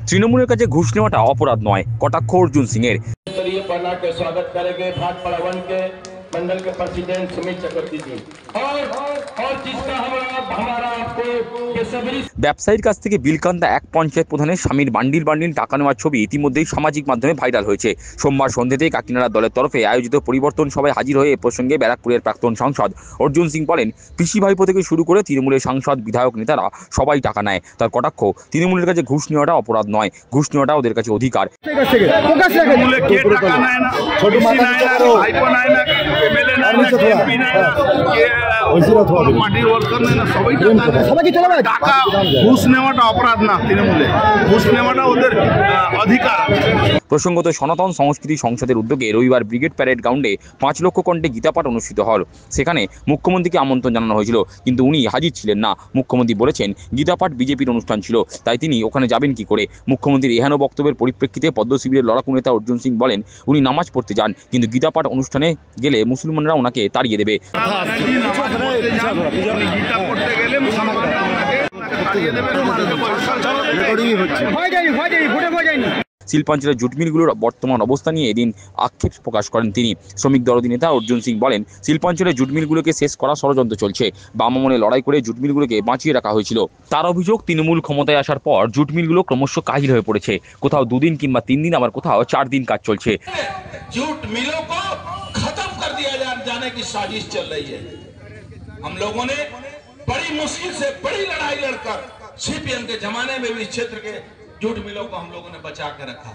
তৃণমূলের কাছে ঘুষ নেওয়াটা অপরাধ নয়, কটাক্ষ অর্জুন সিং এর। स्वागत करेंगे भाटपाड़ा वन के मंडल के प्रेसिडेंट सुमित चक्रवर्ती जी और जिसका हमारा आपको ये सभी ব্যবসায়ীর কাছ থেকে বিলকান্দা এক পঞ্চায়েত প্রধানের স্বামীর বান্ডিল বান্ডিল টাকা নেওয়ার ছবি ইতিমধ্যেই সামাজিক মাধ্যমে ভাইরাল হয়েছে। সোমবার সন্ধ্যাতেই কাকিনাড়া দলের তরফে আয়োজিত পরিবর্তন সভায় হাজির হয়ে এ প্রসঙ্গে ব্যারাকপুরের প্রাক্তন সাংসদ অর্জুন সিং বলেন, পিসি ভাইপো থেকে শুরু করে তৃণমূলের সাংসদ বিধায়ক নেতারা সবাই টাকা নেয়। তার কটাক্ষ, তৃণমূলের কাছে ঘুষ নেওয়াটা অপরাধ নয়, ঘুষ নেওয়াটা ওদের কাছে অধিকার। প্রসঙ্গত সনাতন সংস্কৃতি সংসদের উদ্যোগে রবিবার ব্রিগেড প্যারেড গ্রাউন্ডে 5 লক্ষ কণ্ঠে গীতাপাঠ অনুষ্ঠিত হল। সেখানে মুখ্যমন্ত্রীকে আমন্ত্রণ জানানো হয়েছিল, কিন্তু উনি হাজির ছিলেন না। মুখ্যমন্ত্রী বলেছেন, গীতাপাঠ বিজেপির অনুষ্ঠান ছিল, তাই তিনি ওখানে যাবেন কি করে। মুখ্যমন্ত্রীর এহেন বক্তব্যের পরিপ্রেক্ষিতে পদ্ম শিবিরের লড়াকু নেতা অর্জুন সিং বলেন, উনি নামাজ পড়তে যান, কিন্তু গীতাপাঠ অনুষ্ঠানে গেলে মুসলমানরা ওনাকে তাড়িয়ে দেবে। শিল্পাঞ্চলের জুট মিলগুলোর বর্তমান অবস্থা নিয়ে এদিন আক্ষেপ প্রকাশ করেন তিনি। শ্রমিক দরদি নেতা অর্জুন সিং বলেন, শিল্পাঞ্চলের জুট মিলগুলোকে শেষ করা ষড়যন্ত্র চলছে। বাম আমলে লড়াই করে জুট মিলগুলোকে বাঁচিয়ে রাখা হয়েছিল। তার অভিযোগ, তৃণমূল ক্ষমতায় আসার পর জুট মিলগুলো ক্রমশ কাহিল হয়ে পড়েছে। কোথাও 2 দিন কিংবা 3 দিন, আবার কোথাও 4 দিন কাজ চলছে। जूट मिलों को खत्म कर दिया जाने की साजिश चल रही है। हम लोगों ने बड़ी मुश्किल से बड़ी लड़ाई लड़कर सीपीएम के जमाने में भी क्षेत्र के जूट मिलों को हम लोगों ने बचा के रखा,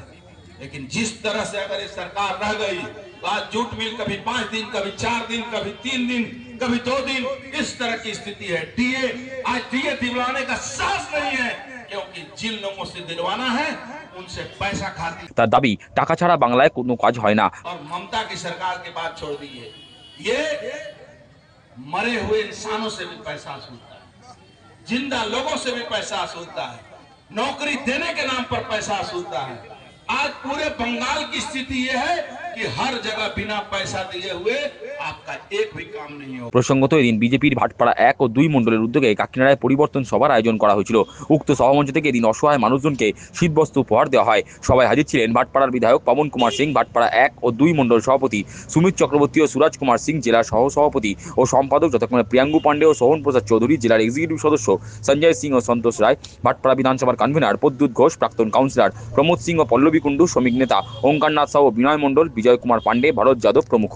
लेकिन जिस तरह से अगर ये सरकार रह गई तो आज जूट मिल कभी 5 दिन, कभी 4 दिन, कभी 3 दिन, कभी 2 दिन, इस तरह की स्थिति है। आज डीए दिलवाने का साहस नहीं है, क्योंकि जिन लोगों से दिलवाना है उनसे पैसा खाती। তার দাবি, টাকা ছাড়া বাংলায় কোনো কাজ হয় না। और ममता की सरकार के बाद छोड़ दी है, ये मरे हुए इंसानों से भी पैसा वसूलता है, जिंदा लोगों से भी पैसा वसूलता है, नौकरी देने के नाम पर पैसा वसूलता है। आज पूरे बंगाल की स्थिति यह है कि हर जगह बिना पैसा दिए हुए आपका एक भी काम नहीं हो। প্রসঙ্গত এদিন বিজেপির ভাটপাড়া 1 ও 2 মণ্ডলের উদ্যোগে কাকিনাড়ায় পরিবর্তন সভার আয়োজন করা হয়েছিল। উক্ত সভামঞ্চ থেকে এদিন অসহায় মানুষজনকে শীতবস্ত্র উপহার দেওয়া হয়। সবাই হাজির ছিলেন ভাটপাড়ার বিধায়ক পবন কুমার সিং, ভাটপাড়া 1 ও 2 মণ্ডল সভাপতি সুমিত চক্রবর্তী ও সুরাজ কুমার সিং, জেলা সহ সভাপতি ও সম্পাদক যথাক্রমে প্রিয়াঙ্গু পান্ডে ও সোহন প্রসাদ চৌধুরী, জেলার এক্সিকিউটিভ সদস্য সঞ্জয় সিং ও সন্তোষ রায়, ভাটপাড়া বিধানসভার কনভেনার প্রদ্যুৎ ঘোষ, প্রাক্তন কাউন্সিলর প্রমোদ সিং ও পল্লবী কুণ্ডু, শ্রমিক নেতা ওঙ্কারনাথ সাউ, বিনয় মণ্ডল, বিজয় কুমার পান্ডে, ভরত যাদব প্রমুখ।